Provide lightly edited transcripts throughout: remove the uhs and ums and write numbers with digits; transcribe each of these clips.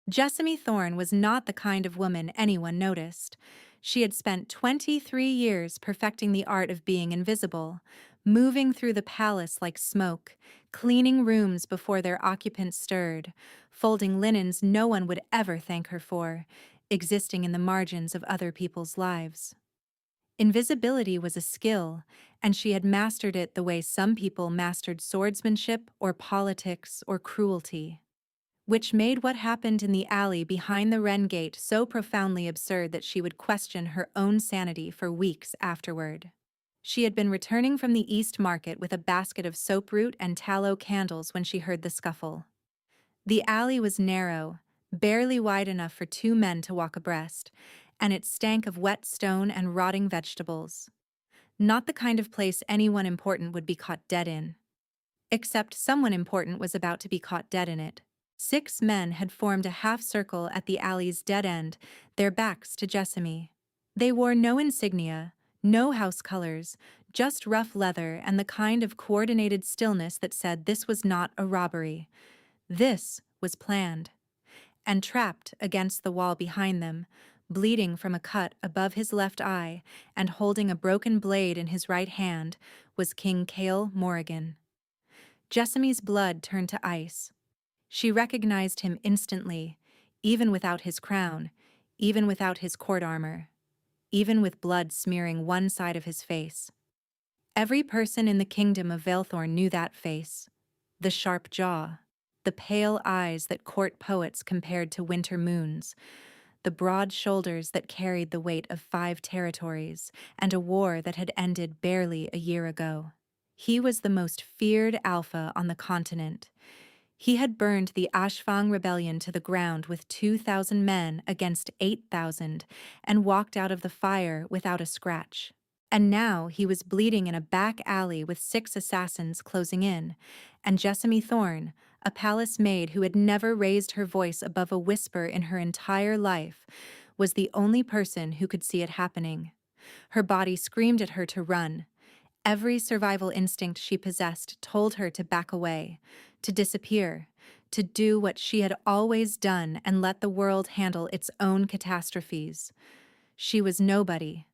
Jessamy Thorne was not the kind of woman anyone noticed. She had spent 23 years perfecting the art of being invisible, moving through the palace like smoke, cleaning rooms before their occupants stirred, folding linens no one would ever thank her for, existing in the margins of other people's lives. Invisibility was a skill, and she had mastered it the way some people mastered swordsmanship or politics or cruelty. Which made what happened in the alley behind the Wren Gate so profoundly absurd that she would question her own sanity for weeks afterward. She had been returning from the East Market with a basket of soaproot and tallow candles when she heard the scuffle. The alley was narrow, barely wide enough for two men to walk abreast, and it stank of wet stone and rotting vegetables. Not the kind of place anyone important would be caught dead in. Except someone important was about to be caught dead in it. 6 men had formed a half-circle at the alley's dead end, their backs to Jessamy. They wore no insignia, no house colors, just rough leather and the kind of coordinated stillness that said this was not a robbery. This was planned. And trapped against the wall behind them, bleeding from a cut above his left eye and holding a broken blade in his right hand, was King Cale Morrigan. Jessamy's blood turned to ice. She recognized him instantly, even without his crown, even without his court armor, even with blood smearing one side of his face. Every person in the kingdom of Valethorn knew that face. The sharp jaw, the pale eyes that court poets compared to winter moons, the broad shoulders that carried the weight of 5 territories and a war that had ended barely a year ago. He was the most feared alpha on the continent. He had burned the Ashfang rebellion to the ground with 2,000 men against 8,000 and walked out of the fire without a scratch. And now he was bleeding in a back alley with 6 assassins closing in, and Jessamy Thorne, a palace maid who had never raised her voice above a whisper in her entire life, was the only person who could see it happening. Her body screamed at her to run. Every survival instinct she possessed told her to back away, to disappear, to do what she had always done and let the world handle its own catastrophes. She was nobody.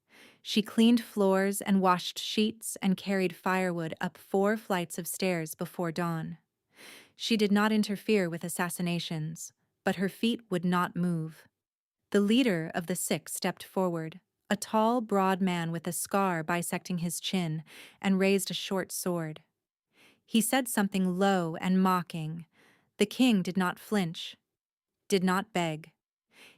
She cleaned floors and washed sheets and carried firewood up 4 flights of stairs before dawn. She did not interfere with assassinations, but her feet would not move. The leader of the 6 stepped forward, a tall, broad man with a scar bisecting his chin, and raised a short sword. He said something low and mocking. The king did not flinch, did not beg.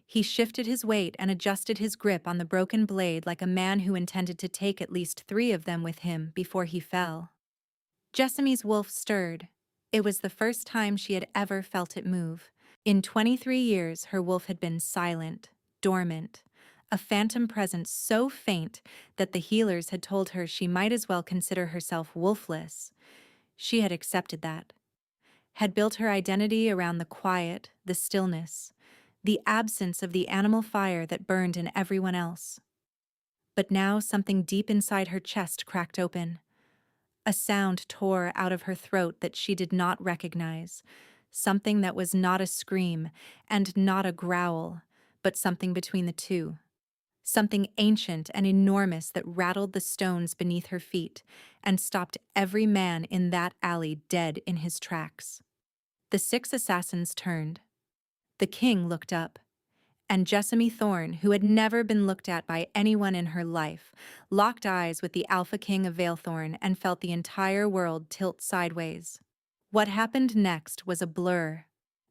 He shifted his weight and adjusted his grip on the broken blade like a man who intended to take at least 3 of them with him before he fell. Jessamy's wolf stirred. It was the first time she had ever felt it move. In 23 years, her wolf had been silent, dormant, a phantom presence so faint that the healers had told her she might as well consider herself wolfless. She had accepted that, had built her identity around the quiet, the stillness, the absence of the animal fire that burned in everyone else. But now something deep inside her chest cracked open. A sound tore out of her throat that she did not recognize, something that was not a scream and not a growl, but something between the two. Something ancient and enormous that rattled the stones beneath her feet and stopped every man in that alley dead in his tracks. The 6 assassins turned. The king looked up, and Jessamy Thorne, who had never been looked at by anyone in her life, locked eyes with the Alpha King of Valethorn and felt the entire world tilt sideways. What happened next was a blur.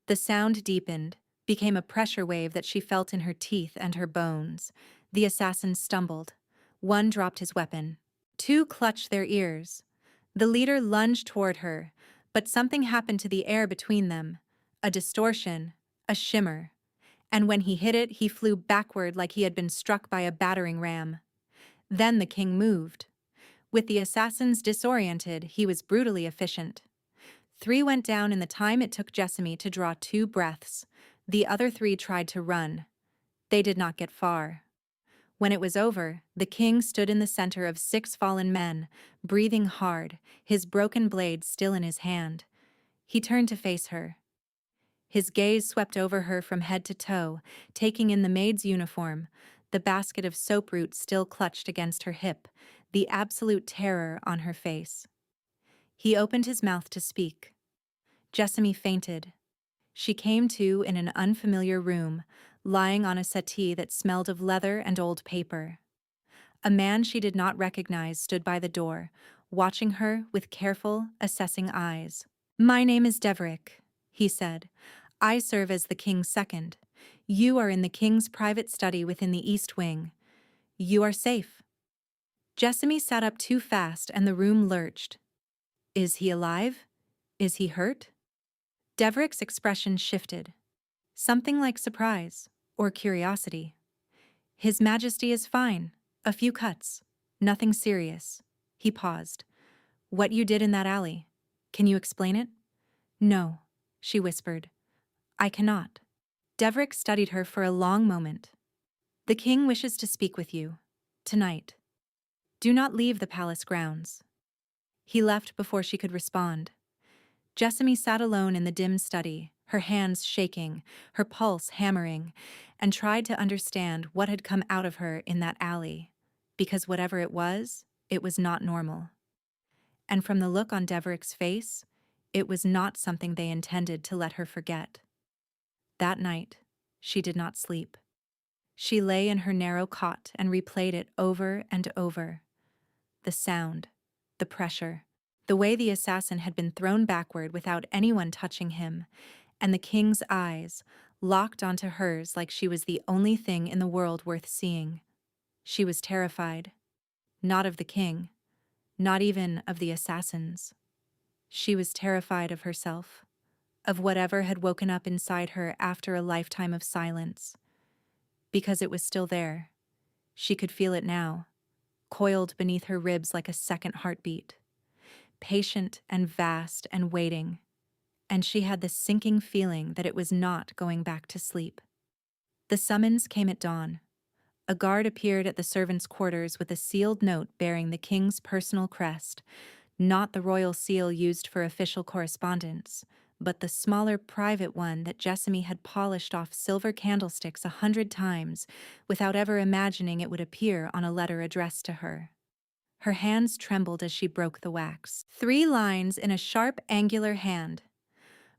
The sound deepened, became a pressure wave that she felt in her teeth and her bones. The assassins stumbled. 1 dropped his weapon. 2 clutched their ears. The leader lunged toward her, but something happened to the air between them. A distortion, a shimmer. And when he hit it, he flew backward like he had been struck by a battering ram. Then the king moved. With the assassins disoriented, he was brutally efficient. 3 went down in the time it took Jessamy to draw 2 breaths. The other 3 tried to run. They did not get far. When it was over, the king stood in the center of 6 fallen men, breathing hard, his broken blade still in his hand. He turned to face her. His gaze swept over her from head to toe, taking in the maid's uniform, the basket of soap roots still clutched against her hip, the absolute terror on her face. He opened his mouth to speak. Jessamy fainted. She came to in an unfamiliar room, lying on a settee that smelled of leather and old paper. A man she did not recognize stood by the door, watching her with careful, assessing eyes. "My name is Deverick," he said. "I serve as the king's second. You are in the king's private study within the East Wing. You are safe." Jessamy sat up too fast and the room lurched. Is he alive? Is he hurt? Deverick's expression shifted. Something like surprise or curiosity. "His Majesty is fine. A few cuts. Nothing serious." He paused. "What you did in that alley. Can you explain it?" "No," she whispered. "I cannot." Deverick studied her for a long moment. "The king wishes to speak with you. Tonight. Do not leave the palace grounds." He left before she could respond. Jessamy sat alone in the dim study, her hands shaking, her pulse hammering, and tried to understand what had come out of her in that alley, because whatever it was not normal. And from the look on Deverick's face, it was not something they intended to let her forget. That night, she did not sleep. She lay in her narrow cot and replayed it over and over. The sound, the pressure, the way the assassin had been thrown backward without anyone touching him, and the king's eyes, locked onto hers like she was the only thing in the world worth seeing. She was terrified. Not of the king. Not even of the assassins. She was terrified of herself, of whatever had woken up inside her after a lifetime of silence. Because it was still there. She could feel it now, coiled beneath her ribs like a second heartbeat. Patient and vast and waiting, and she had the sinking feeling that it was not going back to sleep. The summons came at dawn. A guard appeared at the servants' quarters with a sealed note bearing the king's personal crest, not the royal seal used for official correspondence, but the smaller private one that Jessamy had polished off silver candlesticks 100 times without ever imagining it would appear on a letter addressed to her. Her hands trembled as she broke the wax. 3 lines in a sharp, angular hand.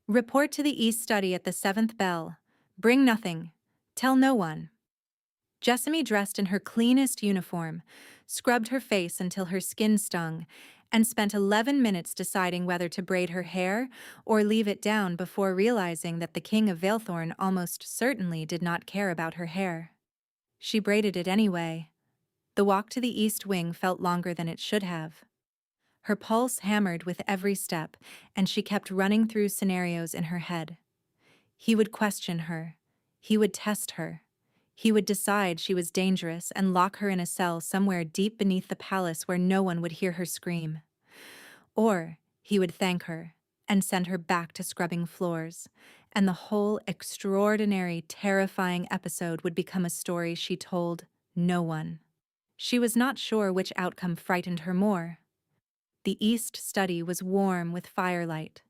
"Report to the East Study at the 7th bell. Bring nothing. Tell no one." Jessamy dressed in her cleanest uniform, scrubbed her face until her skin stung, and spent 11 minutes deciding whether to braid her hair or leave it down before realizing that the King of Valethorn almost certainly did not care about her hair. She braided it anyway. The walk to the East Wing felt longer than it should have. Her pulse hammered with every step, and she kept running through scenarios in her head. He would question her. He would test her. He would decide she was dangerous and lock her in a cell somewhere deep beneath the palace where no one would hear her scream. Or he would thank her and send her back to scrubbing floors, and the whole extraordinary, terrifying episode would become a story she told no one. She was not sure which outcome frightened her more. The East Study was warm with firelight.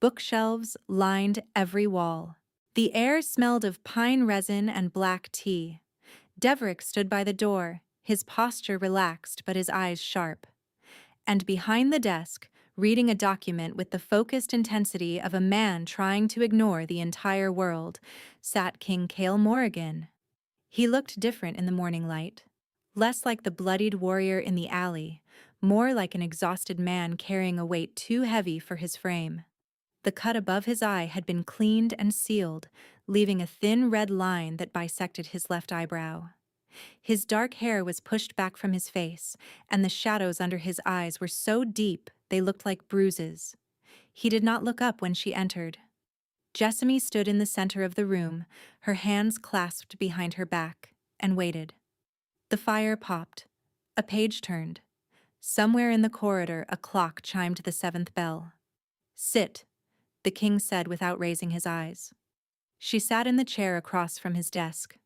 Bookshelves lined every wall. The air smelled of pine resin and black tea. Deverick stood by the door, his posture relaxed but his eyes sharp. And behind the desk, reading a document with the focused intensity of a man trying to ignore the entire world, sat King Cale Morrigan. He looked different in the morning light. Less like the bloodied warrior in the alley, more like an exhausted man carrying a weight too heavy for his frame. The cut above his eye had been cleaned and sealed, leaving a thin red line that bisected his left eyebrow. His dark hair was pushed back from his face, and the shadows under his eyes were so deep they looked like bruises. He did not look up when she entered. Jessamy stood in the center of the room, her hands clasped behind her back, and waited. The fire popped. A page turned. Somewhere in the corridor, a clock chimed the 7th bell. "Sit," the king said without raising his eyes. She sat in the chair across from his desk.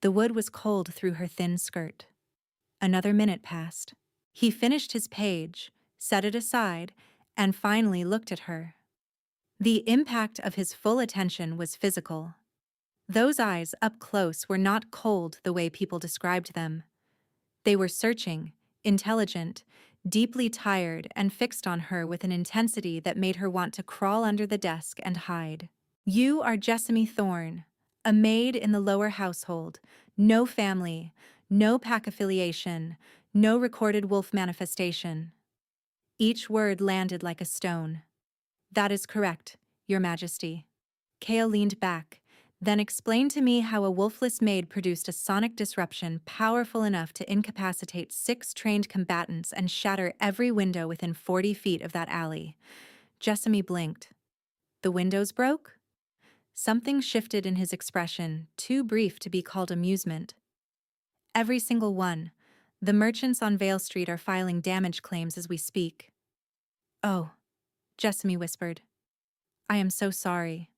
The wood was cold through her thin skirt. Another minute passed. He finished his page, set it aside, and finally looked at her. The impact of his full attention was physical. Those eyes up close were not cold the way people described them. They were searching, intelligent, deeply tired, and fixed on her with an intensity that made her want to crawl under the desk and hide. You are Jessamy Thorne, a maid in the lower household, no family, no pack affiliation, no recorded wolf manifestation. Each word landed like a stone. That is correct, Your Majesty. Kale leaned back, then explained to me how a wolfless maid produced a sonic disruption powerful enough to incapacitate 6 trained combatants and shatter every window within 40 feet of that alley. Jessamy blinked. The windows broke? Something shifted in his expression, too brief to be called amusement. Every single one. The merchants on Vale Street are filing damage claims as we speak. Oh, Jessamy whispered. I am so sorry.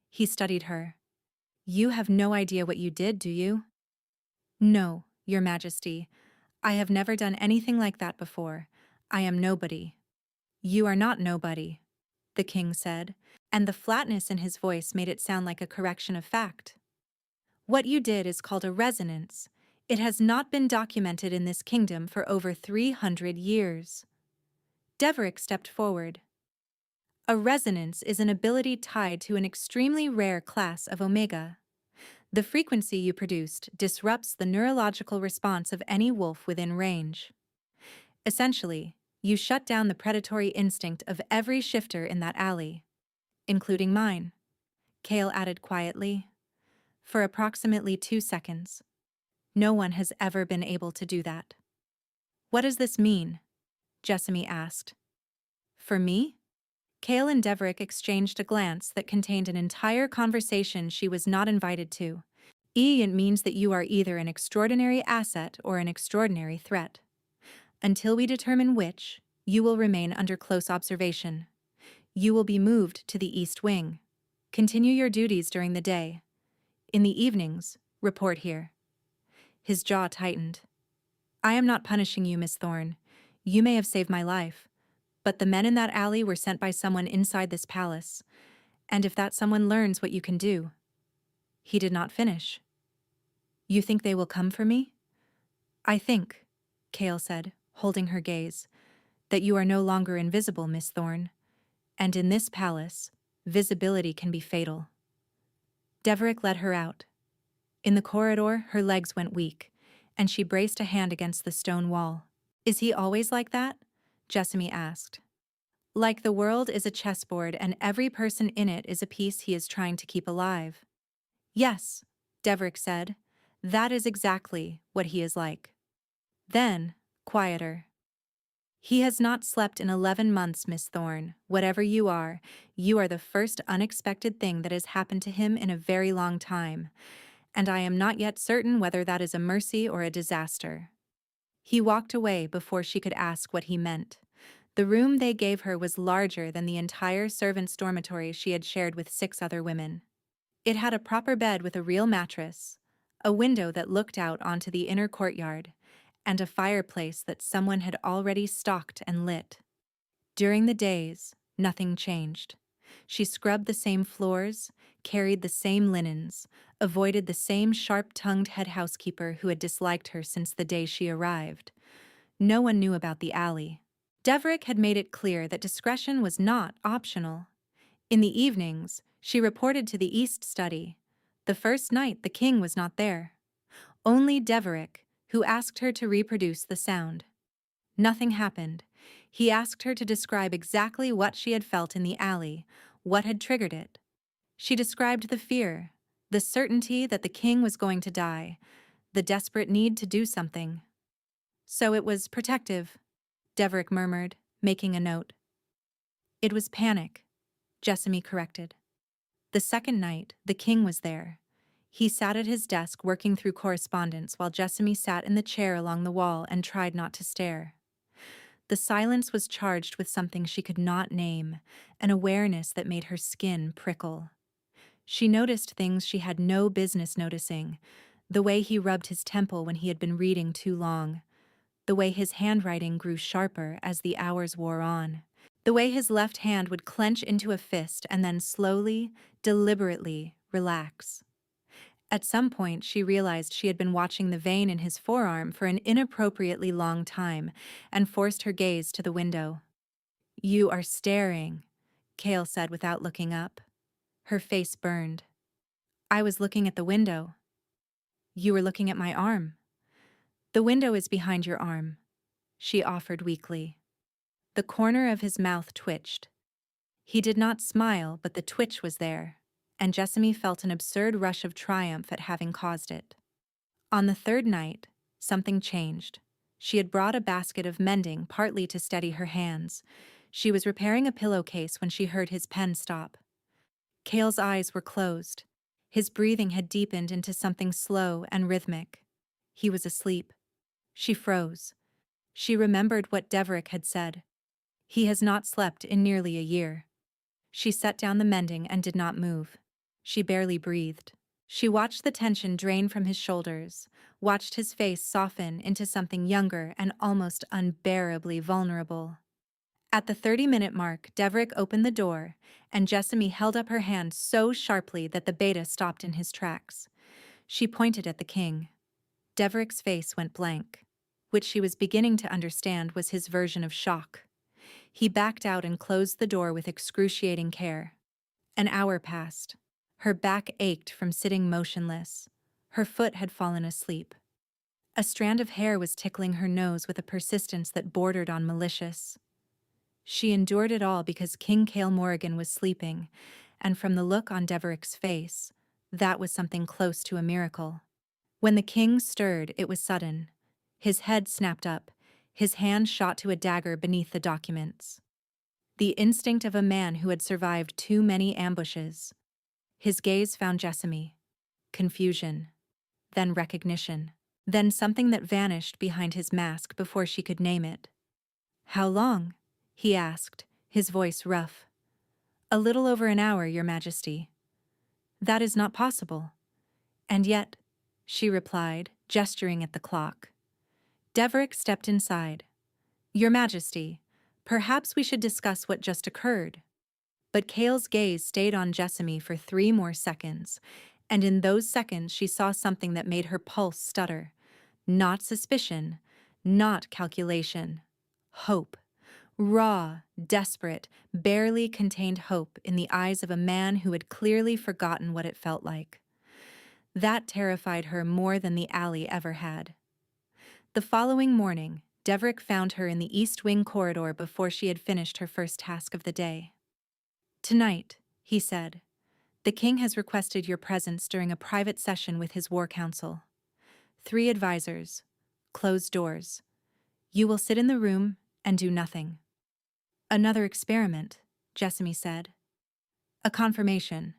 He studied her. You have no idea what you did, do you? No, Your Majesty. I have never done anything like that before. I am nobody. You are not nobody, the king said, and the flatness in his voice made it sound like a correction of fact. What you did is called a resonance. It has not been documented in this kingdom for over 300 years. Deverick stepped forward. A resonance is an ability tied to an extremely rare class of omega. The frequency you produced disrupts the neurological response of any wolf within range. Essentially, you shut down the predatory instinct of every shifter in that alley, including mine, Kale added quietly. For approximately 2 seconds. No one has ever been able to do that. What does this mean? Jessamy asked. For me? Kale and Deverick exchanged a glance that contained an entire conversation she was not invited to. It means that you are either an extraordinary asset or an extraordinary threat. Until we determine which, you will remain under close observation. You will be moved to the East Wing. Continue your duties during the day. In the evenings, report here. His jaw tightened. I am not punishing you, Miss Thorne. You may have saved my life. But the men in that alley were sent by someone inside this palace. And if that someone learns what you can do. He did not finish. You think they will come for me? I think, Kale said, holding her gaze, that you are no longer invisible, Miss Thorne. And in this palace, visibility can be fatal. Deverick led her out. In the corridor, her legs went weak, and she braced a hand against the stone wall. Is he always like that? Jessamy asked. Like the world is a chessboard and every person in it is a piece he is trying to keep alive. Yes, Deverick said. That is exactly what he is like. Then, quieter. He has not slept in 11 months, Miss Thorne. Whatever you are the first unexpected thing that has happened to him in a very long time, and I am not yet certain whether that is a mercy or a disaster. He walked away before she could ask what he meant. The room they gave her was larger than the entire servants' dormitory she had shared with 6 other women. It had a proper bed with a real mattress, a window that looked out onto the inner courtyard, and a fireplace that someone had already stocked and lit. During the days, nothing changed. She scrubbed the same floors, carried the same linens, avoided the same sharp-tongued head housekeeper who had disliked her since the day she arrived. No one knew about the alley. Deverick had made it clear that discretion was not optional. In the evenings, she reported to the East Study. The first night, the king was not there. Only Deverick, who asked her to reproduce the sound. Nothing happened. He asked her to describe exactly what she had felt in the alley, what had triggered it. She described the fear, the certainty that the king was going to die, the desperate need to do something. So it was protective, Deverick murmured, making a note. It was panic, Jessamy corrected. The second night, the king was there. He sat at his desk working through correspondence while Jessamy sat in the chair along the wall and tried not to stare. The silence was charged with something she could not name, an awareness that made her skin prickle. She noticed things she had no business noticing, the way he rubbed his temple when he had been reading too long, the way his handwriting grew sharper as the hours wore on, The way his left hand would clench into a fist and then slowly, deliberately relax. At some point, she realized she had been watching the vein in his forearm for an inappropriately long time and forced her gaze to the window. "You are staring," Kale said without looking up. Her face burned. "I was looking at the window." "You were looking at my arm." "The window is behind your arm," she offered weakly. The corner of his mouth twitched. He did not smile, but the twitch was there, and Jessamy felt an absurd rush of triumph at having caused it. On the third night, something changed. She had brought a basket of mending partly to steady her hands. She was repairing a pillowcase when she heard his pen stop. Kale's eyes were closed. His breathing had deepened into something slow and rhythmic. He was asleep. She froze. She remembered what Deverick had said. He has not slept in nearly a year. She set down the mending and did not move. She barely breathed. She watched the tension drain from his shoulders, watched his face soften into something younger and almost unbearably vulnerable. At the 30-minute mark, Deverick opened the door, and Jessamy held up her hand so sharply that the beta stopped in his tracks. She pointed at the king. Deverick's face went blank. Which she was beginning to understand was his version of shock. He backed out and closed the door with excruciating care. An hour passed. Her back ached from sitting motionless. Her foot had fallen asleep. A strand of hair was tickling her nose with a persistence that bordered on malicious. She endured it all because King Cale Morrigan was sleeping, and from the look on Deverick's face, that was something close to a miracle. When the king stirred, it was sudden. His head snapped up. His hand shot to a dagger beneath the documents. The instinct of a man who had survived too many ambushes. His gaze found Jessamy. Confusion. Then recognition. Then something that vanished behind his mask before she could name it. "How long?" he asked, his voice rough. "A little over an hour, Your Majesty." "That is not possible." "And yet," she replied, gesturing at the clock. Deverick stepped inside. "Your Majesty, perhaps we should discuss what just occurred." But Cale's gaze stayed on Jessamy for 3 more seconds, and in those seconds she saw something that made her pulse stutter. Not suspicion, not calculation. Hope. Raw, desperate, barely contained hope in the eyes of a man who had clearly forgotten what it felt like. That terrified her more than the alley ever had. The following morning, Deverick found her in the East Wing corridor before she had finished her first task of the day. "Tonight," he said, "the king has requested your presence during a private session with his war council. 3 advisors. Closed doors. You will sit in the room and do nothing." "Another experiment," Jessamy said. "A confirmation,"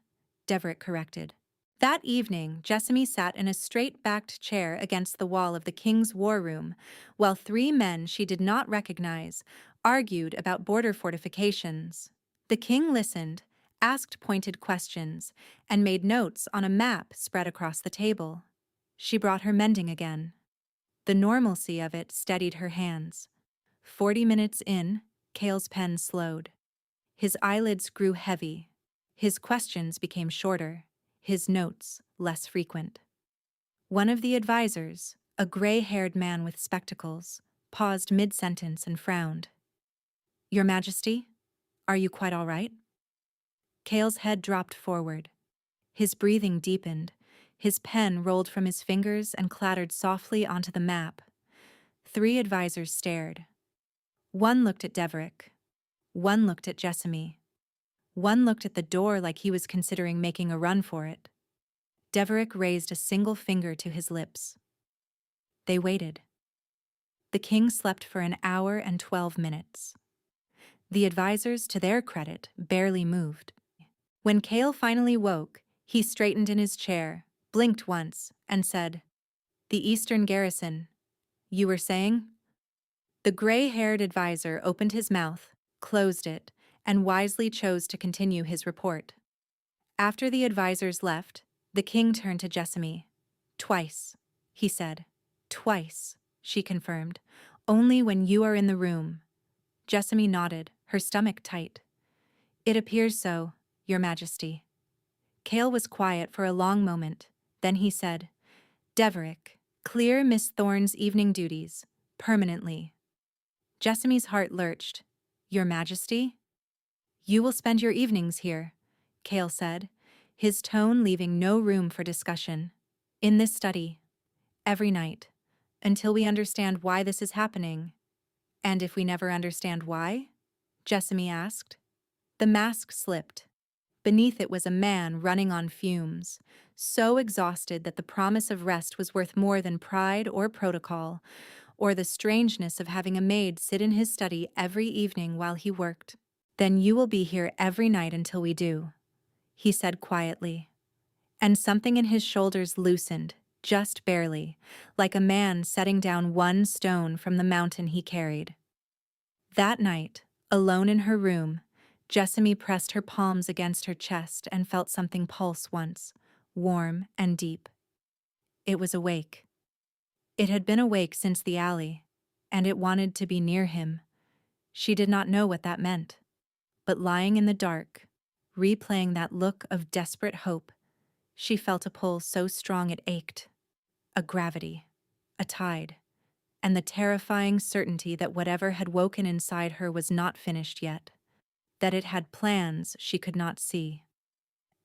Deverick corrected. That evening, Jessamy sat in a straight-backed chair against the wall of the king's war room, while 3 men she did not recognize argued about border fortifications. The king listened, asked pointed questions, and made notes on a map spread across the table. She brought her mending again. The normalcy of it steadied her hands. 40 minutes in, Cale's pen slowed. His eyelids grew heavy. His questions became shorter. His notes less frequent. One of the advisors, a gray-haired man with spectacles, paused mid-sentence and frowned. "Your Majesty, are you quite all right?" Cale's head dropped forward. His breathing deepened. His pen rolled from his fingers and clattered softly onto the map. 3 advisors stared. One looked at Deverick. One looked at Jessamy. One looked at the door like he was considering making a run for it. Deverick raised a single finger to his lips. They waited. The king slept for an hour and 12 minutes. The advisors, to their credit, barely moved. When Cale finally woke, he straightened in his chair, blinked once, and said, "The Eastern Garrison. You were saying?" The gray-haired advisor opened his mouth, closed it, and wisely chose to continue his report. After the advisors left, the king turned to Jessamy. "Twice," he said. "Twice," she confirmed. "Only when you are in the room." Jessamy nodded, her stomach tight. "It appears so, Your Majesty." Cale was quiet for a long moment, then he said, "Deverick, clear Miss Thorne's evening duties, permanently." Jessamy's heart lurched. "Your Majesty?" "You will spend your evenings here," Cale said, his tone leaving no room for discussion. "In this study. Every night. Until we understand why this is happening." "And if we never understand why?" Jessamy asked. The mask slipped. Beneath it was a man running on fumes, so exhausted that the promise of rest was worth more than pride or protocol, or the strangeness of having a maid sit in his study every evening while he worked. "Then you will be here every night until we do," he said quietly. And something in his shoulders loosened, just barely, like a man setting down one stone from the mountain he carried. That night, alone in her room, Jessamy pressed her palms against her chest and felt something pulse once, warm and deep. It was awake. It had been awake since the alley, and it wanted to be near him. She did not know what that meant. But lying in the dark, replaying that look of desperate hope, she felt a pull so strong it ached. A gravity, a tide, and the terrifying certainty that whatever had woken inside her was not finished yet, that it had plans she could not see,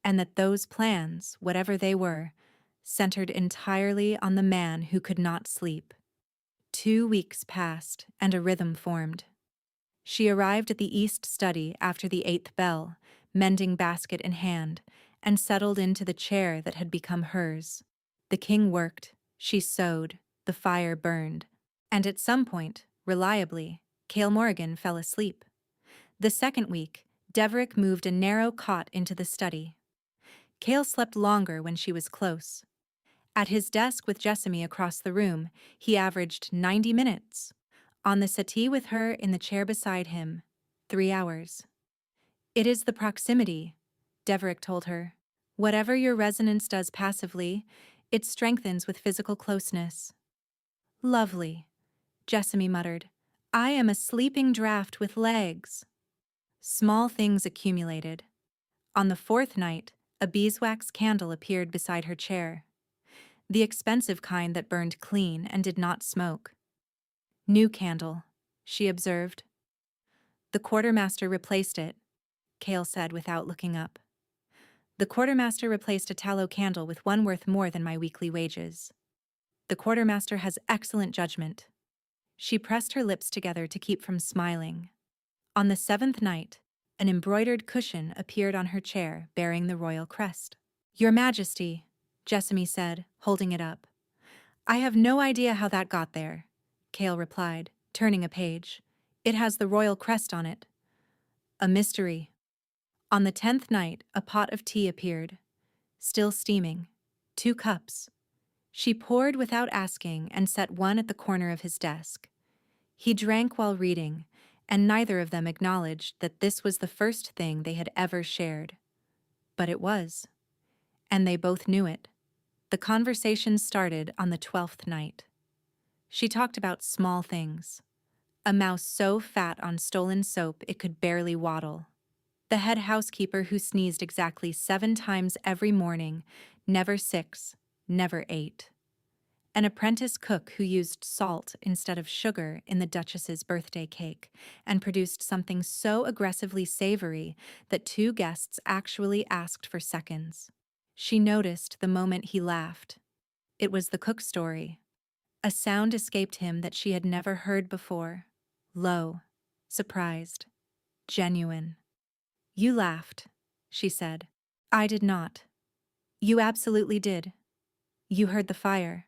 and that those plans, whatever they were, centered entirely on the man who could not sleep. 2 weeks passed, and a rhythm formed. She arrived at the east study after the 8th bell, mending basket in hand, and settled into the chair that had become hers. The king worked, she sewed, the fire burned, and at some point, reliably, Cale Morrigan fell asleep. The second week, Deverick moved a narrow cot into the study. Cale slept longer when she was close. At his desk with Jessamy across the room, he averaged 90 minutes. On the settee with her in the chair beside him, 3 hours. "It is the proximity," Deverick told her. "Whatever your resonance does passively, it strengthens with physical closeness." "Lovely," Jessamy muttered. "I am a sleeping draft with legs." Small things accumulated. On the 4th night, a beeswax candle appeared beside her chair. The expensive kind that burned clean and did not smoke. "New candle," she observed. "The quartermaster replaced it," Cale said without looking up. "The quartermaster replaced a tallow candle with one worth more than my weekly wages. The quartermaster has excellent judgment." She pressed her lips together to keep from smiling. On the 7th night, an embroidered cushion appeared on her chair bearing the royal crest. "Your Majesty," Jessamy said, holding it up. "I have no idea how that got there," Cale replied, turning a page. "It has the royal crest on it." "A mystery." On the 10th night, a pot of tea appeared, still steaming, 2 cups. She poured without asking and set one at the corner of his desk. He drank while reading, and neither of them acknowledged that this was the first thing they had ever shared. But it was. And they both knew it. The conversation started on the 12th night. She talked about small things. A mouse so fat on stolen soap it could barely waddle. The head housekeeper who sneezed exactly 7 times every morning, never 6, never 8. An apprentice cook who used salt instead of sugar in the Duchess's birthday cake and produced something so aggressively savory that 2 guests actually asked for seconds. She noticed the moment he laughed. It was the cook story. A sound escaped him that she had never heard before. Low, surprised, genuine. "You laughed," she said. "I did not." "You absolutely did. You heard the fire."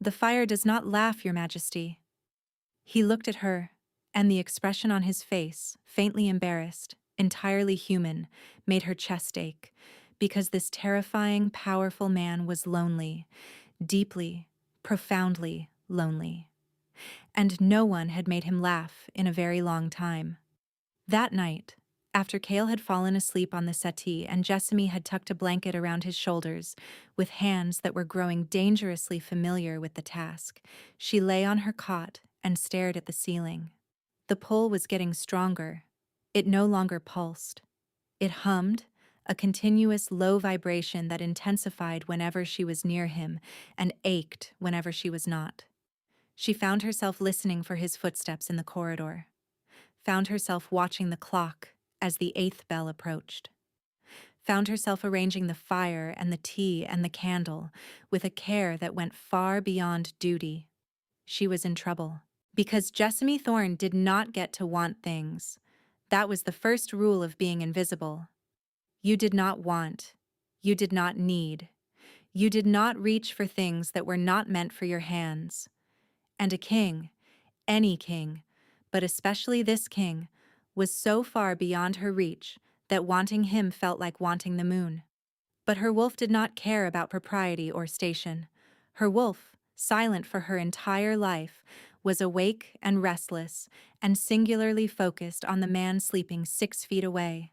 "The fire does not laugh, Your Majesty." He looked at her, and the expression on his face, faintly embarrassed, entirely human, made her chest ache, because this terrifying, powerful man was lonely, deeply, profoundly lonely. And no one had made him laugh in a very long time. That night, after Cale had fallen asleep on the settee and Jessamy had tucked a blanket around his shoulders, with hands that were growing dangerously familiar with the task, she lay on her cot and stared at the ceiling. The pull was getting stronger, It no longer pulsed. It hummed, a continuous low vibration that intensified whenever she was near him and ached whenever she was not. She found herself listening for his footsteps in the corridor, found herself watching the clock as the 8th bell approached, found herself arranging the fire and the tea and the candle with a care that went far beyond duty. She was in trouble. Because Jessamy Thorne did not get to want things. That was the first rule of being invisible. You did not want. You did not need. You did not reach for things that were not meant for your hands. And a king, any king, but especially this king, was so far beyond her reach that wanting him felt like wanting the moon. But her wolf did not care about propriety or station. Her wolf, silent for her entire life, was awake and restless and singularly focused on the man sleeping 6 feet away.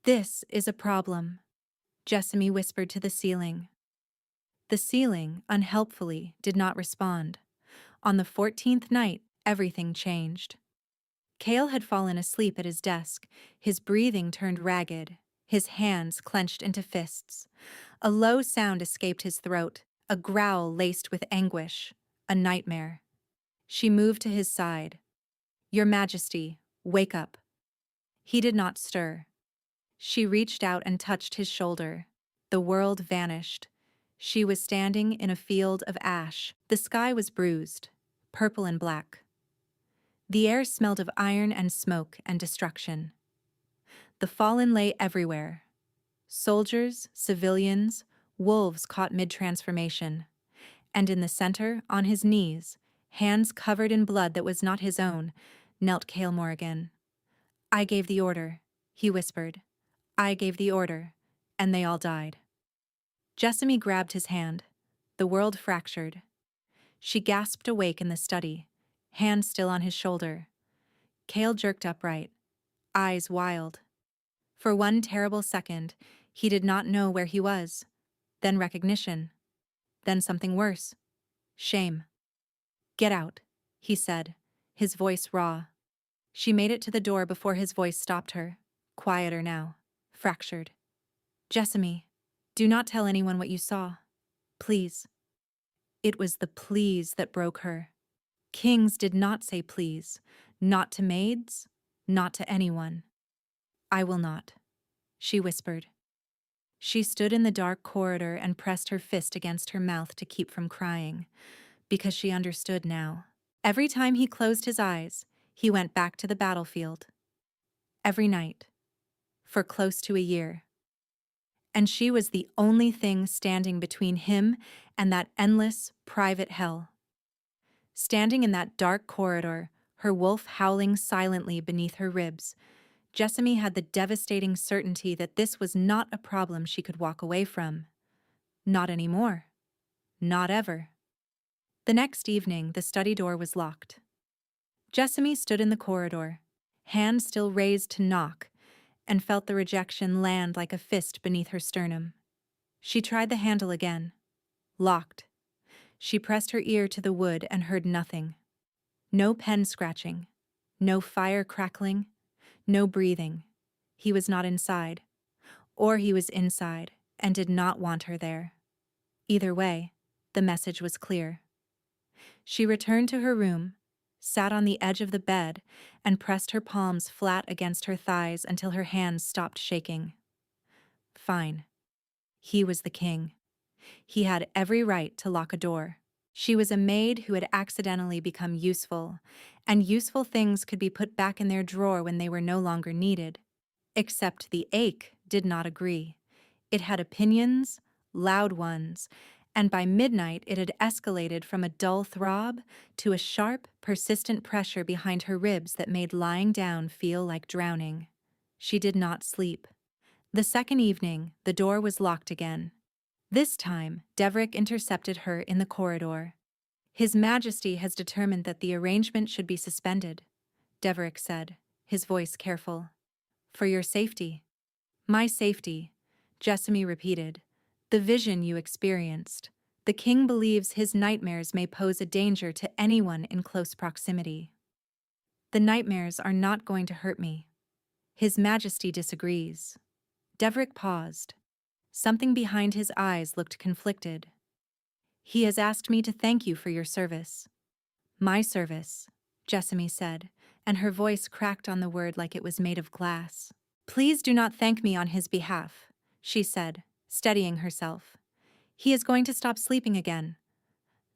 "This is a problem," Jessamy whispered to the ceiling. The ceiling, unhelpfully, did not respond. On the 14th night, everything changed. Cale had fallen asleep at his desk, his breathing turned ragged, his hands clenched into fists. A low sound escaped his throat, a growl laced with anguish, a nightmare. She moved to his side. "Your Majesty, wake up." He did not stir. She reached out and touched his shoulder. The world vanished. She was standing in a field of ash. The sky was bruised, purple and black. The air smelled of iron and smoke and destruction. The fallen lay everywhere. Soldiers, civilians, wolves caught mid-transformation. And in the center, on his knees, hands covered in blood that was not his own, knelt Cale Morgan. "I gave the order," he whispered. "I gave the order, and they all died." Jessamy grabbed his hand. The world fractured. She gasped awake in the study, hand still on his shoulder. Cale jerked upright, eyes wild. For one terrible second, he did not know where he was. Then recognition. Then something worse. Shame. "Get out," he said, his voice raw. She made it to the door before his voice stopped her, quieter now, fractured. "Jessamy, do not tell anyone what you saw. Please." It was the please that broke her. Kings did not say please, not to maids, not to anyone. "I will not," she whispered. She stood in the dark corridor and pressed her fist against her mouth to keep from crying, because she understood now. Every time he closed his eyes, he went back to the battlefield. Every night. For close to a year. And she was the only thing standing between him and that endless, private hell. Standing in that dark corridor, her wolf howling silently beneath her ribs, Jessamy had the devastating certainty that this was not a problem she could walk away from. Not anymore. Not ever. The next evening, the study door was locked. Jessamy stood in the corridor, hand still raised to knock, and felt the rejection land like a fist beneath her sternum. She tried the handle again. Locked. She pressed her ear to the wood and heard nothing. No pen scratching. No fire crackling. No breathing. He was not inside. Or he was inside and did not want her there. Either way, the message was clear. She returned to her room, sat on the edge of the bed, and pressed her palms flat against her thighs until her hands stopped shaking. Fine. He was the king. He had every right to lock a door. She was a maid who had accidentally become useful, and useful things could be put back in their drawer when they were no longer needed. Except the ache did not agree. It had opinions, loud ones, and by midnight it had escalated from a dull throb to a sharp, persistent pressure behind her ribs that made lying down feel like drowning. She did not sleep. The second evening, the door was locked again. This time, Deverick intercepted her in the corridor. "His Majesty has determined that the arrangement should be suspended," Deverick said, his voice careful. "For your safety." "My safety," Jessamy repeated. "The vision you experienced. The king believes his nightmares may pose a danger to anyone in close proximity." "The nightmares are not going to hurt me." His Majesty disagrees. Deverick paused. Something behind his eyes looked conflicted. He has asked me to thank you for your service. My service, Jessamy said, and her voice cracked on the word like it was made of glass. Please do not thank me on his behalf, she said, steadying herself. He is going to stop sleeping again.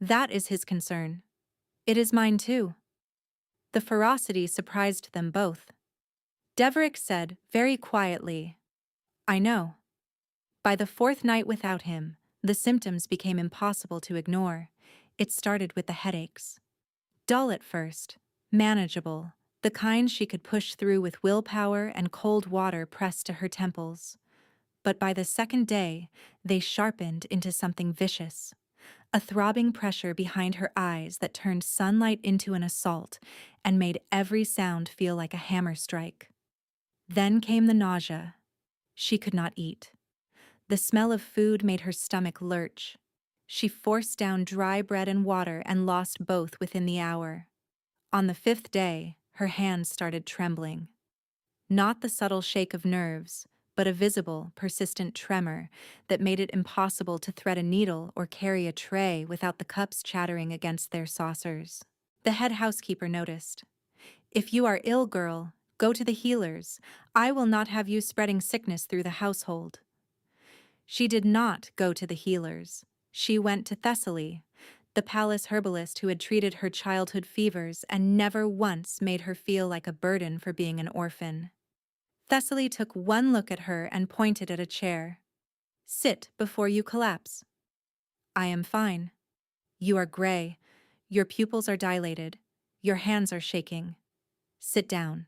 That is his concern. It is mine too. The ferocity surprised them both. Deverick said, very quietly, I know. By the fourth night without him, the symptoms became impossible to ignore. It started with the headaches. Dull at first, manageable, the kind she could push through with willpower and cold water pressed to her temples. But by the second day, they sharpened into something vicious. A throbbing pressure behind her eyes that turned sunlight into an assault and made every sound feel like a hammer strike. Then came the nausea. She could not eat. The smell of food made her stomach lurch. She forced down dry bread and water and lost both within the hour. On the fifth day, her hands started trembling. Not the subtle shake of nerves, but a visible, persistent tremor that made it impossible to thread a needle or carry a tray without the cups chattering against their saucers. The head housekeeper noticed. If you are ill, girl, go to the healers. I will not have you spreading sickness through the household. She did not go to the healers. She went to Thessaly, the palace herbalist who had treated her childhood fevers and never once made her feel like a burden for being an orphan. Thessaly took one look at her and pointed at a chair. Sit before you collapse. I am fine. You are gray. Your pupils are dilated. Your hands are shaking. Sit down.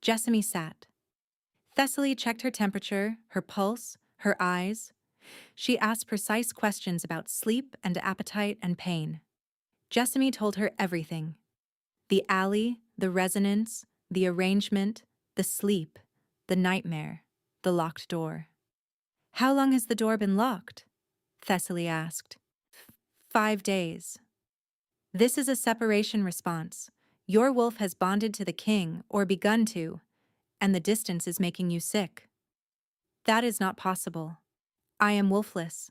Jessamy sat. Thessaly checked her temperature, her pulse, her eyes. She asked precise questions about sleep and appetite and pain. Jessamy told her everything. The alley, the resonance, the arrangement, the sleep, the nightmare, the locked door. How long has the door been locked? Thessaly asked. 5 days. This is a separation response. Your wolf has bonded to the king, or begun to, and the distance is making you sick. That is not possible. I am wolfless.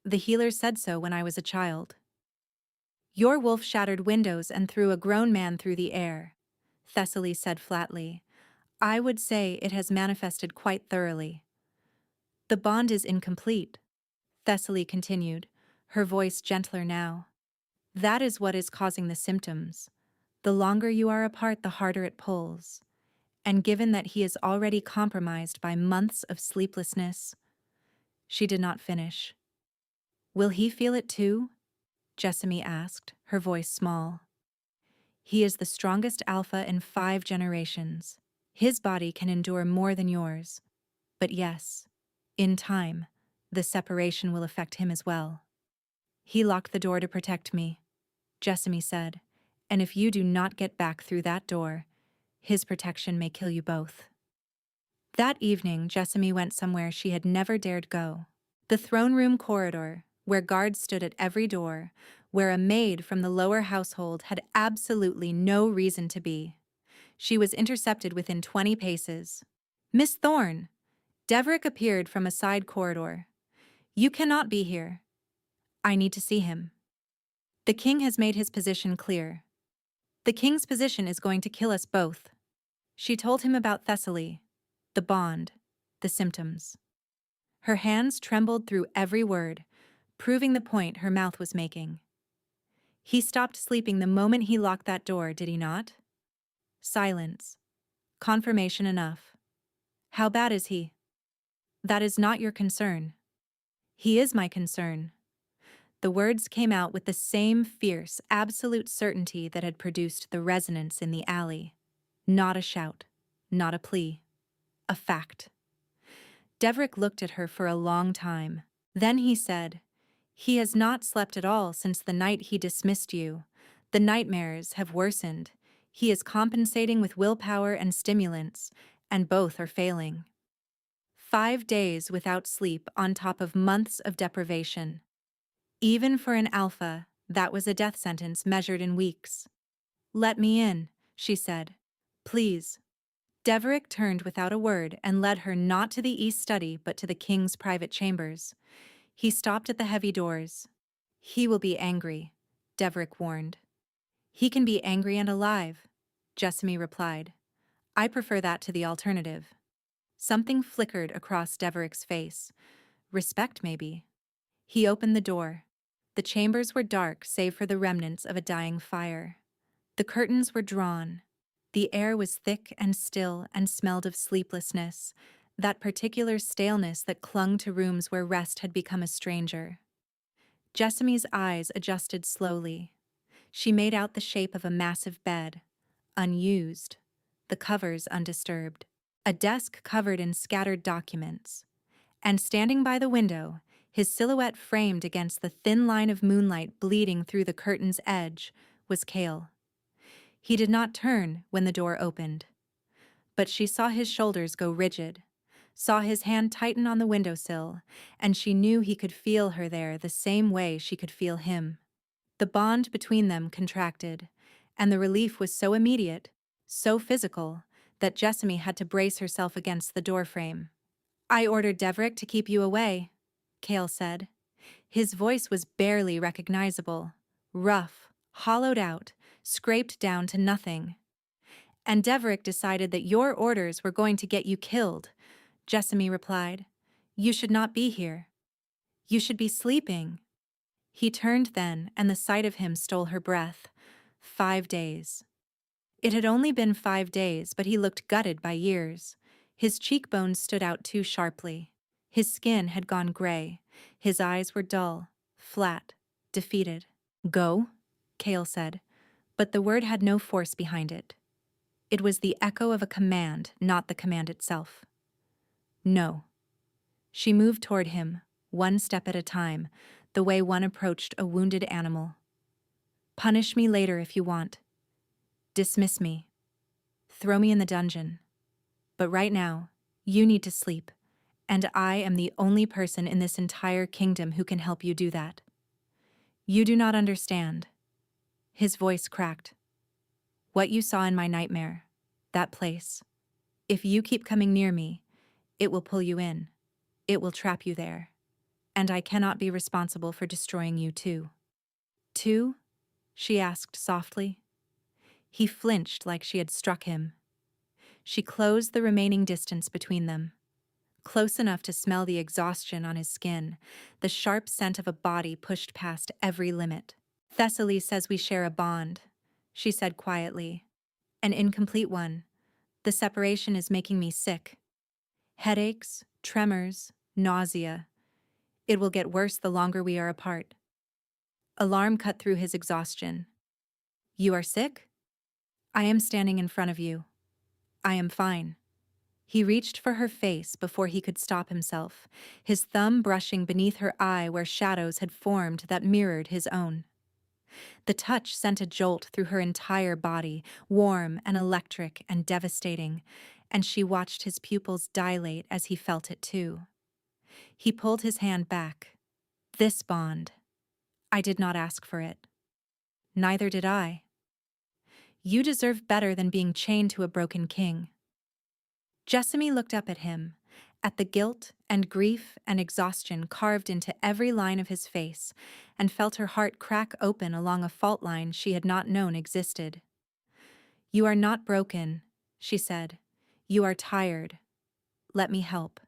The healer said so when I was a child. Your wolf shattered windows and threw a grown man through the air, Thessaly said flatly. I would say it has manifested quite thoroughly. The bond is incomplete, Thessaly continued, her voice gentler now. That is what is causing the symptoms. The longer you are apart, the harder it pulls. And given that he is already compromised by months of sleeplessness, she did not finish. Will he feel it too? Jessamy asked, her voice small. He is the strongest alpha in 5 generations. His body can endure more than yours. But yes, in time, the separation will affect him as well. He locked the door to protect me, Jessamy said, and if you do not get back through that door, his protection may kill you both. That evening, Jessamy went somewhere she had never dared go. The throne room corridor, where guards stood at every door, where a maid from the lower household had absolutely no reason to be. She was intercepted within 20 paces. Miss Thorne! Deverick appeared from a side corridor. You cannot be here. I need to see him. The king has made his position clear. The king's position is going to kill us both. She told him about Thessaly, the bond, the symptoms. Her hands trembled through every word, proving the point her mouth was making. He stopped sleeping the moment he locked that door, did he not? Silence. Confirmation enough. How bad is he? That is not your concern. He is my concern. The words came out with the same fierce, absolute certainty that had produced the resonance in the alley. Not a shout, not a plea. A fact. Deverick looked at her for a long time. Then he said, He has not slept at all since the night he dismissed you. The nightmares have worsened. He is compensating with willpower and stimulants, and both are failing. 5 days without sleep on top of months of deprivation. Even for an alpha, that was a death sentence measured in weeks. Let me in, she said. Please. Deverick turned without a word and led her not to the east study but to the king's private chambers. He stopped at the heavy doors. "He will be angry," Deverick warned. "He can be angry and alive," Jessamy replied. "I prefer that to the alternative." Something flickered across Deverick's face. Respect, maybe. He opened the door. The chambers were dark save for the remnants of a dying fire. The curtains were drawn. The air was thick and still and smelled of sleeplessness, that particular staleness that clung to rooms where rest had become a stranger. Jessamy's eyes adjusted slowly. She made out the shape of a massive bed, unused, the covers undisturbed, a desk covered in scattered documents, and standing by the window, his silhouette framed against the thin line of moonlight bleeding through the curtain's edge, was Cale. He did not turn when the door opened, but she saw his shoulders go rigid, saw his hand tighten on the windowsill, and she knew he could feel her there the same way she could feel him. The bond between them contracted, and the relief was so immediate, so physical, that Jessamy had to brace herself against the doorframe. "I ordered Deverick to keep you away," Cale said. His voice was barely recognizable, rough, hollowed out, scraped down to nothing. "And Deverick decided that your orders were going to get you killed," Jessamy replied. "You should not be here. You should be sleeping." He turned then, and the sight of him stole her breath. 5 days. It had only been 5 days, but he looked gutted by years. His cheekbones stood out too sharply. His skin had gone gray. His eyes were dull, flat, defeated. "Go," Cale said, but the word had no force behind it. It was the echo of a command, not the command itself. "No." She moved toward him, one step at a time, the way one approached a wounded animal. "Punish me later if you want. Dismiss me. Throw me in the dungeon. But right now, you need to sleep, and I am the only person in this entire kingdom who can help you do that. You do not understand." His voice cracked. "What you saw in my nightmare, that place. If you keep coming near me, it will pull you in. It will trap you there. And I cannot be responsible for destroying you too." "Too?" she asked softly. He flinched like she had struck him. She closed the remaining distance between them, close enough to smell the exhaustion on his skin, the sharp scent of a body pushed past every limit. "Thessaly says we share a bond," she said quietly. "An incomplete one. The separation is making me sick. Headaches, tremors, nausea. It will get worse the longer we are apart." Alarm cut through his exhaustion. "You are sick?" "I am standing in front of you. I am fine." He reached for her face before he could stop himself, his thumb brushing beneath her eye where shadows had formed that mirrored his own. The touch sent a jolt through her entire body, warm and electric and devastating, and she watched his pupils dilate as he felt it too. He pulled his hand back. "This bond. I did not ask for it. Neither did I. You deserve better than being chained to a broken king." Jessamy looked up at him, at the guilt and grief and exhaustion carved into every line of his face, and felt her heart crack open along a fault line she had not known existed. "You are not broken," she said. "You are tired. Let me help."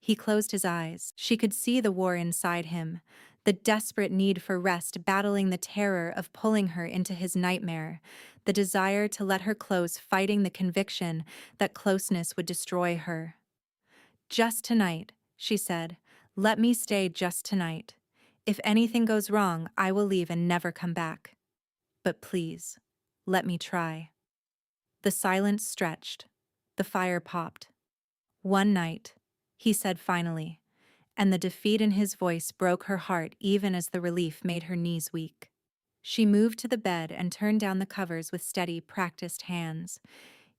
He closed his eyes. She could see the war inside him, the desperate need for rest battling the terror of pulling her into his nightmare, the desire to let her close fighting the conviction that closeness would destroy her. "Just tonight," she said. "Let me stay just tonight. If anything goes wrong, I will leave and never come back. But please, let me try." The silence stretched. The fire popped. "One night," he said finally, and the defeat in his voice broke her heart even as the relief made her knees weak. She moved to the bed and turned down the covers with steady, practiced hands.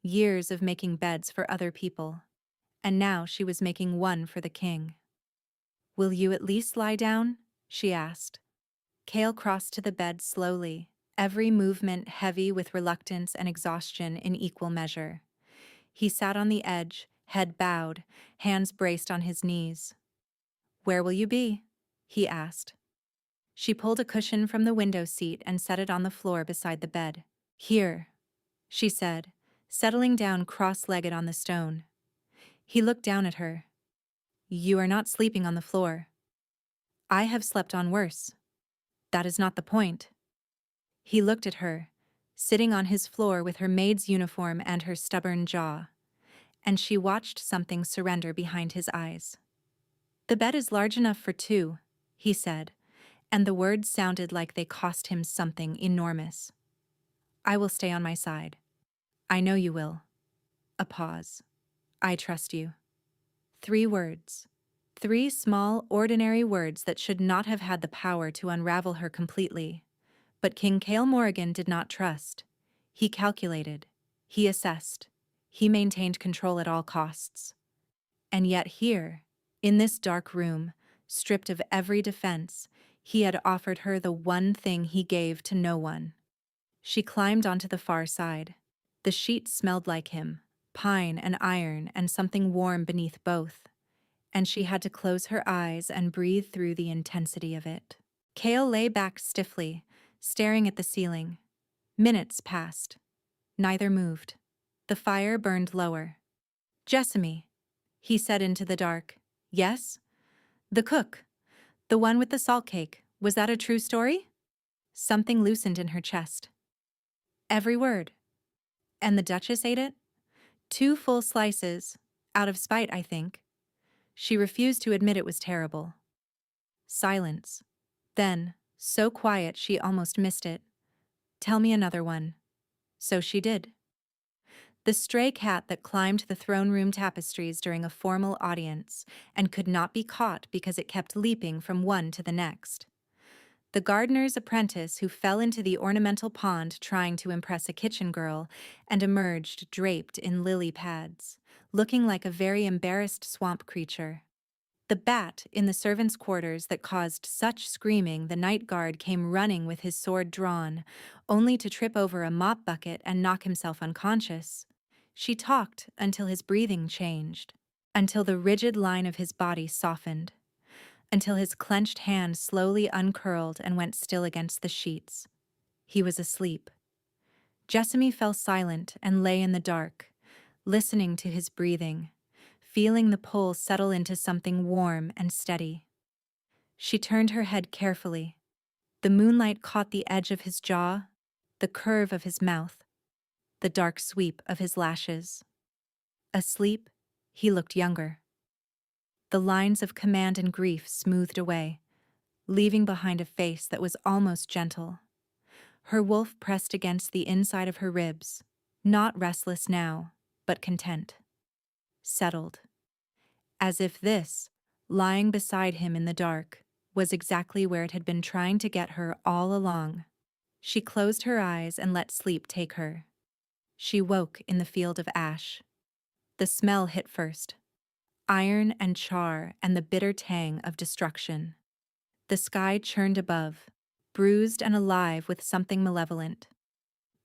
Years of making beds for other people. And now she was making one for the king. "Will you at least lie down?" she asked. Cale crossed to the bed slowly, every movement heavy with reluctance and exhaustion in equal measure. He sat on the edge, head bowed, hands braced on his knees. "Where will you be?" he asked. She pulled a cushion from the window seat and set it on the floor beside the bed. "Here," she said, settling down cross-legged on the stone. He looked down at her. "You are not sleeping on the floor." "I have slept on worse." "That is not the point." He looked at her, sitting on his floor with her maid's uniform and her stubborn jaw, and she watched something surrender behind his eyes. "The bed is large enough for two," he said, and the words sounded like they cost him something enormous. "I will stay on my side." "I know you will." A pause. "I trust you." 3 words. 3 small, ordinary words that should not have had the power to unravel her completely. But King Cale Morrigan did not trust. He calculated. He assessed. He maintained control at all costs. And yet here, in this dark room, stripped of every defense, he had offered her the one thing he gave to no one. She climbed onto the far side. The sheet smelled like him, pine and iron and something warm beneath both. And she had to close her eyes and breathe through the intensity of it. Cale lay back stiffly, staring at the ceiling. Minutes passed. Neither moved. The fire burned lower. "Jessamy," he said into the dark. "Yes?" "The cook. The one with the salt cake. Was that a true story?" Something loosened in her chest. "Every word." "And the Duchess ate it?" "2 full slices. Out of spite, I think." She refused to admit it was terrible. Silence. Then, so quiet she almost missed it. "Tell me another one." So she did. The stray cat that climbed the throne room tapestries during a formal audience and could not be caught because it kept leaping from one to the next. The gardener's apprentice who fell into the ornamental pond trying to impress a kitchen girl and emerged draped in lily pads, looking like a very embarrassed swamp creature. The bat in the servants' quarters that caused such screaming the night guard came running with his sword drawn, only to trip over a mop bucket and knock himself unconscious. She talked until his breathing changed, until the rigid line of his body softened, until his clenched hand slowly uncurled and went still against the sheets. He was asleep. Jessamy fell silent and lay in the dark, listening to his breathing, feeling the pull settle into something warm and steady. She turned her head carefully. The moonlight caught the edge of his jaw, the curve of his mouth, the dark sweep of his lashes. Asleep, he looked younger. The lines of command and grief smoothed away, leaving behind a face that was almost gentle. Her wolf pressed against the inside of her ribs, not restless now, but content. Settled. As if this, lying beside him in the dark, was exactly where it had been trying to get her all along. She closed her eyes and let sleep take her. She woke in the field of ash. The smell hit first. Iron and char and the bitter tang of destruction. The sky churned above, bruised and alive with something malevolent.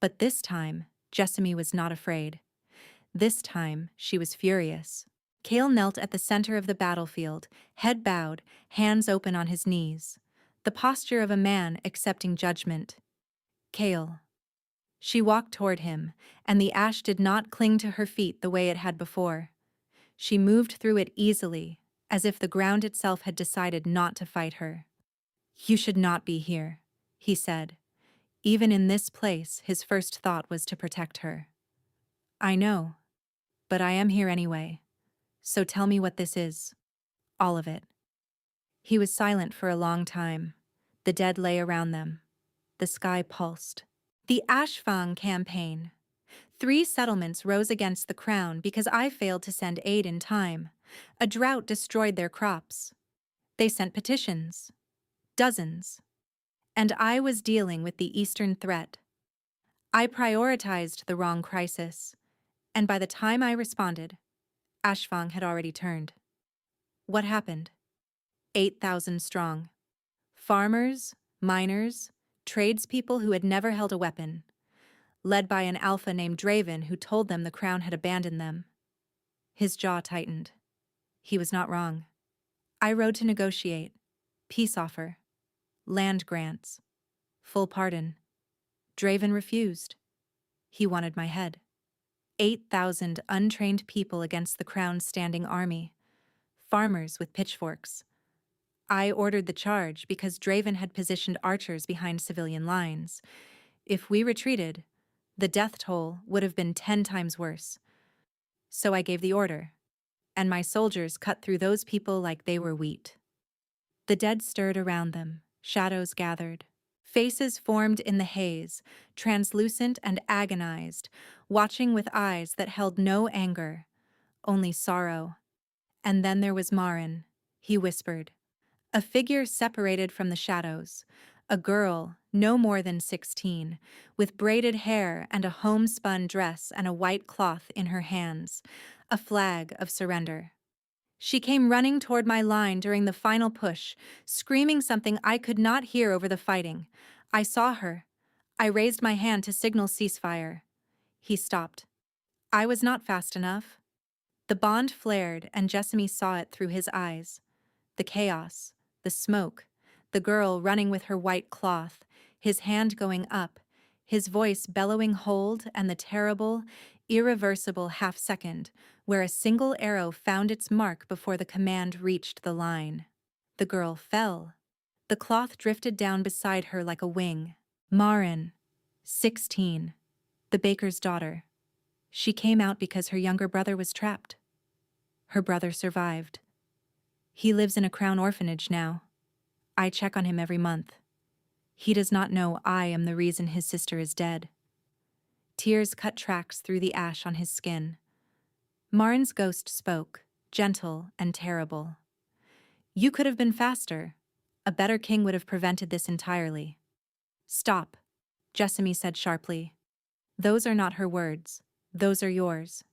But this time, Jessamy was not afraid. This time, she was furious. Cale knelt at the center of the battlefield, head bowed, hands open on his knees. The posture of a man accepting judgment. "Cale." She walked toward him, and the ash did not cling to her feet the way it had before. She moved through it easily, as if the ground itself had decided not to fight her. "You should not be here," he said. Even in this place, his first thought was to protect her. "I know, but I am here anyway. So tell me what this is. All of it." He was silent for a long time. The dead lay around them. The sky pulsed. "The Ashfang campaign. 3 settlements rose against the crown because I failed to send aid in time. A drought destroyed their crops. They sent petitions. Dozens. And I was dealing with the Eastern threat. I prioritized the wrong crisis. And by the time I responded, Ashfang had already turned. What happened? 8,000 strong. Farmers, miners, tradespeople who had never held a weapon. led by an alpha named Draven who told them the crown had abandoned them. His jaw tightened. He was not wrong. I rode to negotiate. Peace offer. Land grants. Full pardon. Draven refused. He wanted my head. 8,000 untrained people against the crown's standing army. Farmers with pitchforks. I ordered the charge because Draven had positioned archers behind civilian lines. If we retreated, the death toll would have been 10 times worse. So I gave the order, and my soldiers cut through those people like they were wheat. The dead stirred around them, shadows gathered. Faces formed in the haze, translucent and agonized, watching with eyes that held no anger, only sorrow. And then there was Marin, he whispered. A figure separated from the shadows, a girl, no more than 16, with braided hair and a homespun dress and a white cloth in her hands, a flag of surrender. She came running toward my line during the final push, screaming something I could not hear over the fighting. I saw her. I raised my hand to signal ceasefire. He stopped. I was not fast enough. The bond flared, and Jessamy saw it through his eyes. The chaos, the smoke, the girl running with her white cloth, his hand going up, his voice bellowing hold, and the terrible, irreversible half-second where a single arrow found its mark before the command reached the line. The girl fell. The cloth drifted down beside her like a wing. Marin, 16, the baker's daughter. She came out because her younger brother was trapped. Her brother survived. He lives in a crown orphanage now. I check on him every month. He does not know I am the reason his sister is dead. Tears cut tracks through the ash on his skin. Marin's ghost spoke, gentle and terrible. You could have been faster. A better king would have prevented this entirely. Stop, Jessamy said sharply. Those are not her words. Those are yours.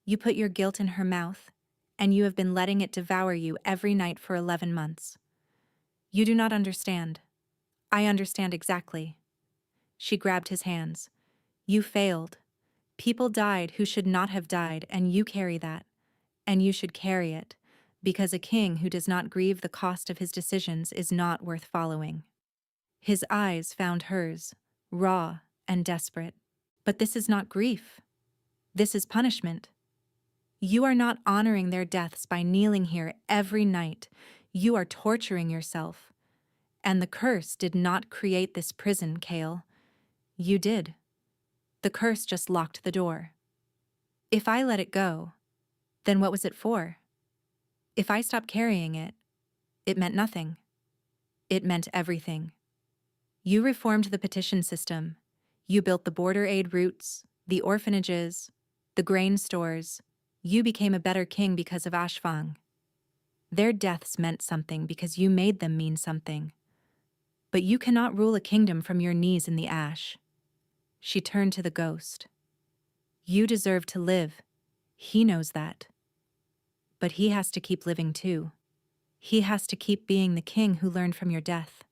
You put your guilt in her mouth, and you have been letting it devour you every night for 11 months. You do not understand. I understand exactly. She grabbed his hands. You failed. People died who should not have died, and you carry that. And you should carry it, because a king who does not grieve the cost of his decisions is not worth following. His eyes found hers, raw and desperate. But this is not grief. This is punishment. You are not honoring their deaths by kneeling here every night. You are torturing yourself. And the curse did not create this prison, Kale. You did. The curse just locked the door. If I let it go, then what was it for? If I stopped carrying it, it meant nothing. It meant everything. You reformed the petition system. You built the border aid routes, the orphanages, the grain stores. You became a better king because of Ashfang. Their deaths meant something because you made them mean something. But you cannot rule a kingdom from your knees in the ash. She turned to the ghost. You deserve to live. He knows that. But he has to keep living too. He has to keep being the king who learned from your death.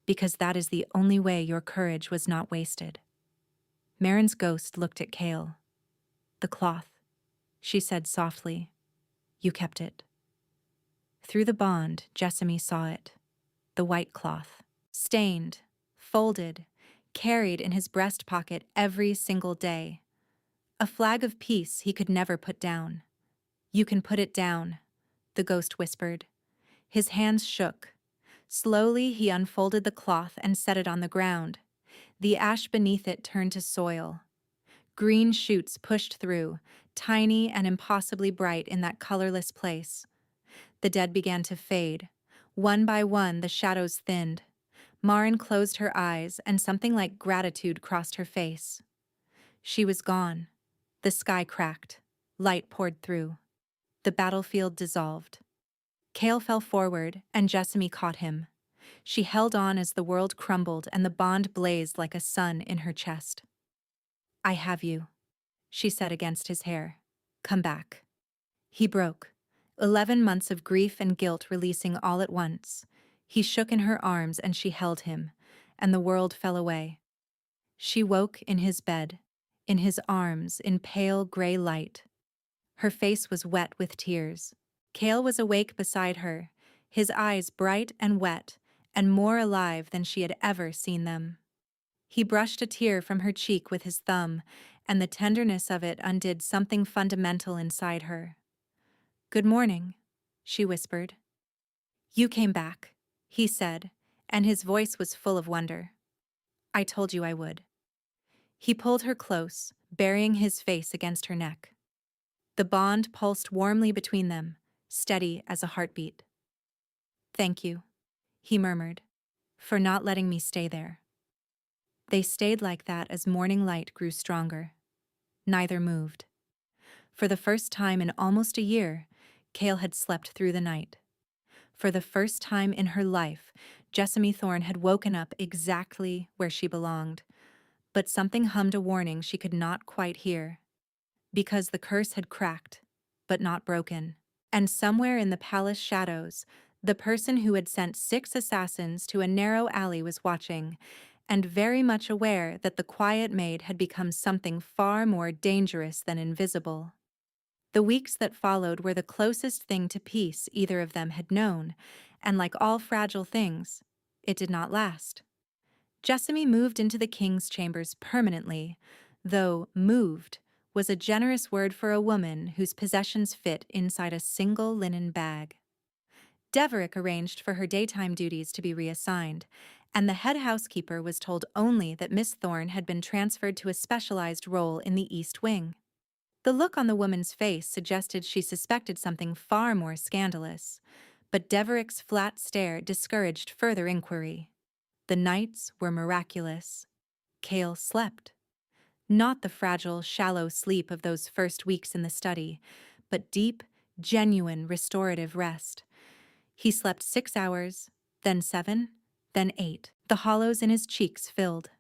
Because that is the only way your courage was not wasted. Marin's ghost looked at Kale. The cloth, she said softly. You kept it. Through the bond, Jessamy saw it. The white cloth. Stained, folded, carried in his breast pocket every single day. A flag of peace he could never put down. You can put it down, the ghost whispered. His hands shook. Slowly he unfolded the cloth and set it on the ground. The ash beneath it turned to soil. Green shoots pushed through, tiny and impossibly bright in that colorless place. The dead began to fade. One by one, the shadows thinned. Marin closed her eyes, and something like gratitude crossed her face. She was gone. The sky cracked. Light poured through. The battlefield dissolved. Kale fell forward, and Jessamy caught him. She held on as the world crumbled and the bond blazed like a sun in her chest. I have you, she said against his hair. Come back. He broke. 11 months of grief and guilt releasing all at once. He shook in her arms and she held him, and the world fell away. She woke in his bed, in his arms in pale gray light. Her face was wet with tears. Cale was awake beside her, his eyes bright and wet, and more alive than she had ever seen them. He brushed a tear from her cheek with his thumb, and the tenderness of it undid something fundamental inside her. "Good morning," she whispered. "You came back," he said, and his voice was full of wonder. "I told you I would." He pulled her close, burying his face against her neck. The bond pulsed warmly between them, steady as a heartbeat. "Thank you," he murmured, "for not letting me stay there." They stayed like that as morning light grew stronger. Neither moved. For the first time in almost a year, Cale had slept through the night. For the first time in her life, Jessamy Thorne had woken up exactly where she belonged. But something hummed a warning she could not quite hear. Because the curse had cracked, but not broken. And somewhere in the palace shadows, the person who had sent 6 assassins to a narrow alley was watching, and very much aware that the quiet maid had become something far more dangerous than invisible. The weeks that followed were the closest thing to peace either of them had known, and like all fragile things, it did not last. Jessamy moved into the king's chambers permanently, though moved was a generous word for a woman whose possessions fit inside a single linen bag. Deverick arranged for her daytime duties to be reassigned, and the head housekeeper was told only that Miss Thorne had been transferred to a specialized role in the East Wing. The look on the woman's face suggested she suspected something far more scandalous, but Deverick's flat stare discouraged further inquiry. The nights were miraculous. Cale slept. Not the fragile, shallow sleep of those first weeks in the study, but deep, genuine, restorative rest. He slept 6 hours, then 7, then 8. The hollows in his cheeks filled.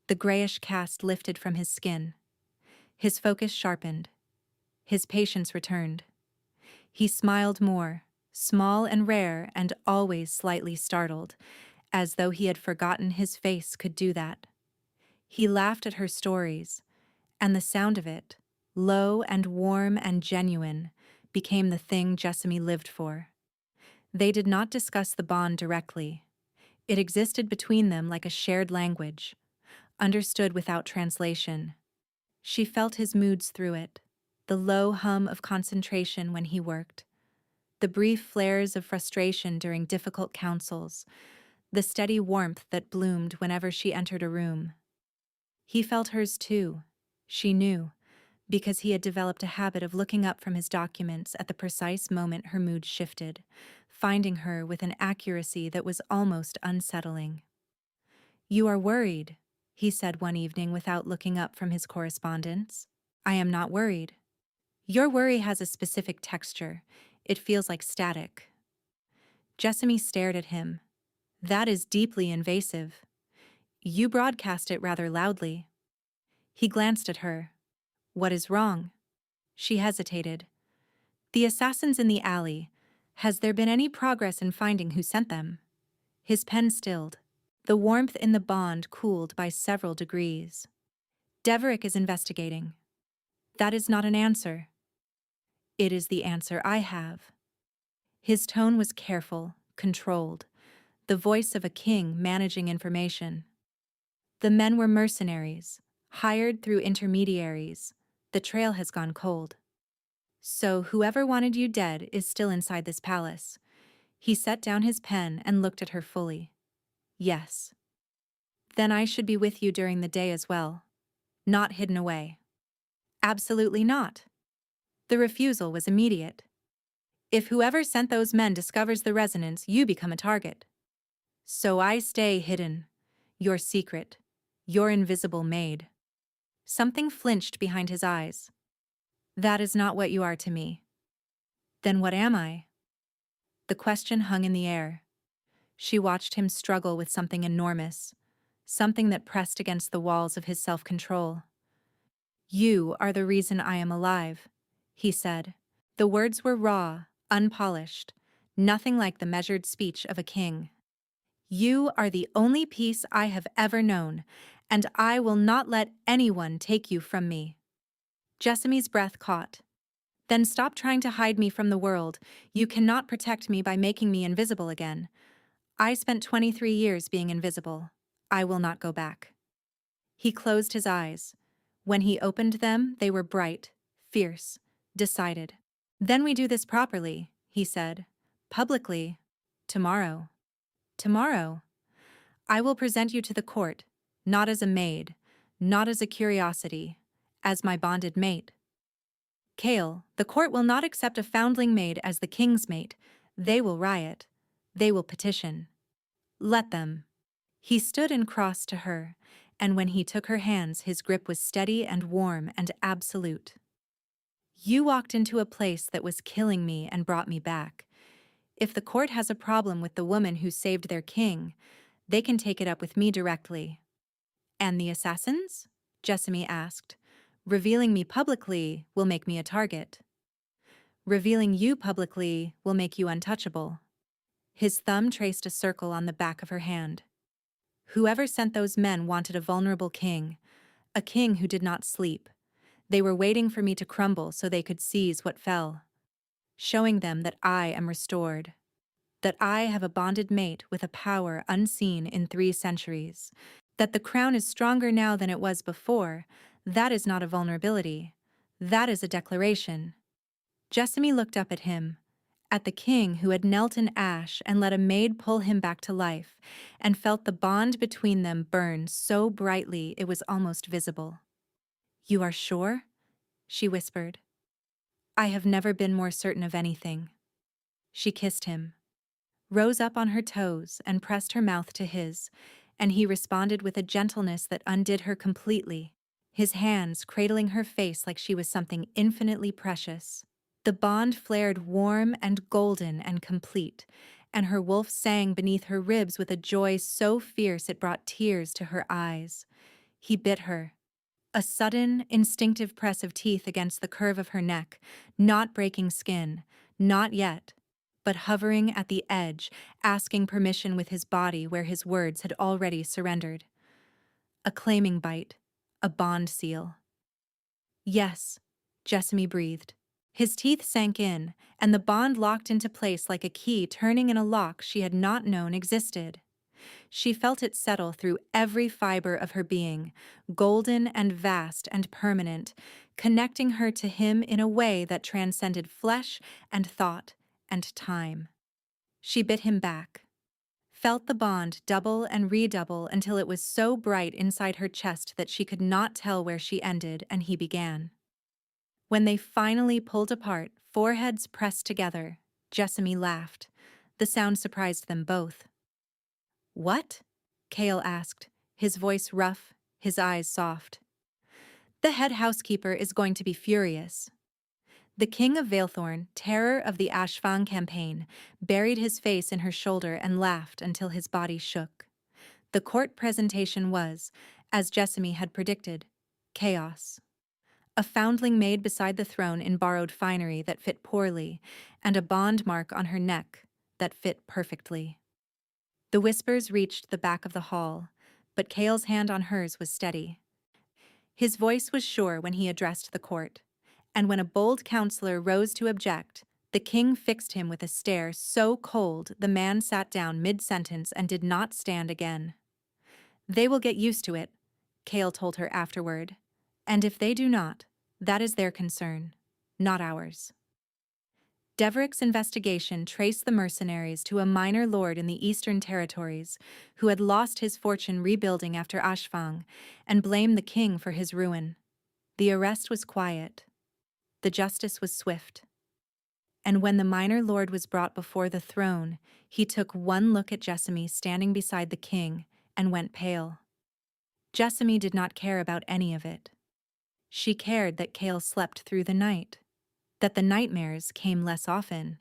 The grayish cast lifted from his skin. His focus sharpened. His patience returned. He smiled more, small and rare and always slightly startled, as though he had forgotten his face could do that. He laughed at her stories, and the sound of it, low and warm and genuine, became the thing Jessamy lived for. They did not discuss the bond directly. It existed between them like a shared language, understood without translation. She felt his moods through it, the low hum of concentration when he worked, the brief flares of frustration during difficult counsels, the steady warmth that bloomed whenever she entered a room. He felt hers too, she knew, because he had developed a habit of looking up from his documents at the precise moment her mood shifted, finding her with an accuracy that was almost unsettling. "You are worried," he said one evening without looking up from his correspondence. "I am not worried. Your worry has a specific texture. It feels like static." Jessamy stared at him. "That is deeply invasive. You broadcast it rather loudly." He glanced at her. "What is wrong?" She hesitated. "The assassins in the alley. Has there been any progress in finding who sent them?" His pen stilled. The warmth in the bond cooled by several degrees. "Deverick is investigating." "That is not an answer." "It is the answer I have." His tone was careful, controlled, the voice of a king managing information. "The men were mercenaries, hired through intermediaries. The trail has gone cold. So whoever wanted you dead is still inside this palace." He set down his pen and looked at her fully. "Yes." "Then I should be with you during the day as well. Not hidden away." "Absolutely not." The refusal was immediate. "If whoever sent those men discovers the resonance, you become a target. So I stay hidden. Your secret. Your invisible maid." Something flinched behind his eyes. "That is not what you are to me." "Then what am I?" The question hung in the air. She watched him struggle with something enormous, something that pressed against the walls of his self-control. "You are the reason I am alive," he said. The words were raw, unpolished, nothing like the measured speech of a king. "You are the only peace I have ever known, and I will not let anyone take you from me." Jessamy's breath caught. "Then stop trying to hide me from the world. You cannot protect me by making me invisible again. I spent 23 years being invisible. I will not go back." He closed his eyes. When he opened them, they were bright, fierce, decided. "Then we do this properly," he said. "Publicly. Tomorrow. Tomorrow. I will present you to the court, not as a maid, not as a curiosity, as my bonded mate. Kale, the court will not accept a foundling maid as the king's mate. They will riot. They will petition. Let them." He stood and crossed to her, and when he took her hands, his grip was steady and warm and absolute. "You walked into a place that was killing me and brought me back. If the court has a problem with the woman who saved their king, they can take it up with me directly." "And the assassins?" Jessamy asked. "Revealing me publicly will make me a target. Revealing you publicly will make you untouchable." His thumb traced a circle on the back of her hand. "Whoever sent those men wanted a vulnerable king, a king who did not sleep. They were waiting for me to crumble so they could seize what fell, showing them that I am restored, that I have a bonded mate with a power unseen in 3 centuries, that the crown is stronger now than it was before. That is not a vulnerability. That is a declaration." Jessamy looked up at him, at the king who had knelt in ash and let a maid pull him back to life, and felt the bond between them burn so brightly it was almost visible. "You are sure?" she whispered. "I have never been more certain of anything." She kissed him, rose up on her toes and pressed her mouth to his, and he responded with a gentleness that undid her completely, his hands cradling her face like she was something infinitely precious. The bond flared warm and golden and complete, and her wolf sang beneath her ribs with a joy so fierce it brought tears to her eyes. He bit her. A sudden, instinctive press of teeth against the curve of her neck, not breaking skin, not yet, but hovering at the edge, asking permission with his body where his words had already surrendered. A claiming bite, a bond seal. "Yes," Jessamy breathed. His teeth sank in, and the bond locked into place like a key turning in a lock she had not known existed. She felt it settle through every fiber of her being, golden and vast and permanent, connecting her to him in a way that transcended flesh and thought and time. She bit him back, felt the bond double and redouble until it was so bright inside her chest that she could not tell where she ended and he began. When they finally pulled apart, foreheads pressed together, Jessamy laughed. The sound surprised them both. "What?" Cale asked, his voice rough, his eyes soft. "The head housekeeper is going to be furious." The king of Valethorn, terror of the Ashfang campaign, buried his face in her shoulder and laughed until his body shook. The court presentation was, as Jessamy had predicted, chaos. A foundling maid beside the throne in borrowed finery that fit poorly, and a bond mark on her neck that fit perfectly. The whispers reached the back of the hall, but Cale's hand on hers was steady. His voice was sure when he addressed the court, and when a bold counselor rose to object, the king fixed him with a stare so cold the man sat down mid-sentence and did not stand again. "They will get used to it," Cale told her afterward, "and if they do not, that is their concern, not ours." Deverick's investigation traced the mercenaries to a minor lord in the Eastern Territories who had lost his fortune rebuilding after Ashfang and blamed the king for his ruin. The arrest was quiet. The justice was swift. And when the minor lord was brought before the throne, he took one look at Jessamy standing beside the king and went pale. Jessamy did not care about any of it. She cared that Cale slept through the night, that the nightmares came less often,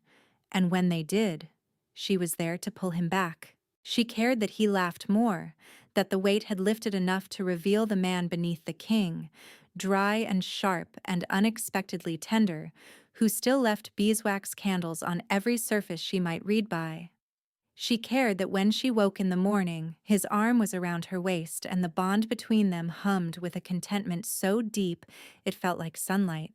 and when they did, she was there to pull him back. She cared that he laughed more, that the weight had lifted enough to reveal the man beneath the king, dry and sharp and unexpectedly tender, who still left beeswax candles on every surface she might read by. She cared that when she woke in the morning, his arm was around her waist and the bond between them hummed with a contentment so deep it felt like sunlight.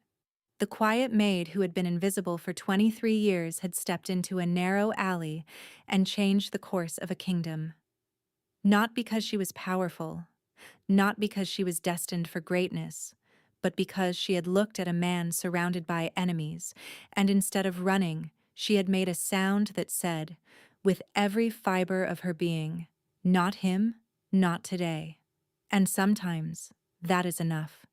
The quiet maid who had been invisible for 23 years had stepped into a narrow alley and changed the course of a kingdom. Not because she was powerful, not because she was destined for greatness, but because she had looked at a man surrounded by enemies, and instead of running, she had made a sound that said, with every fiber of her being, "Not him, not today." And sometimes that is enough.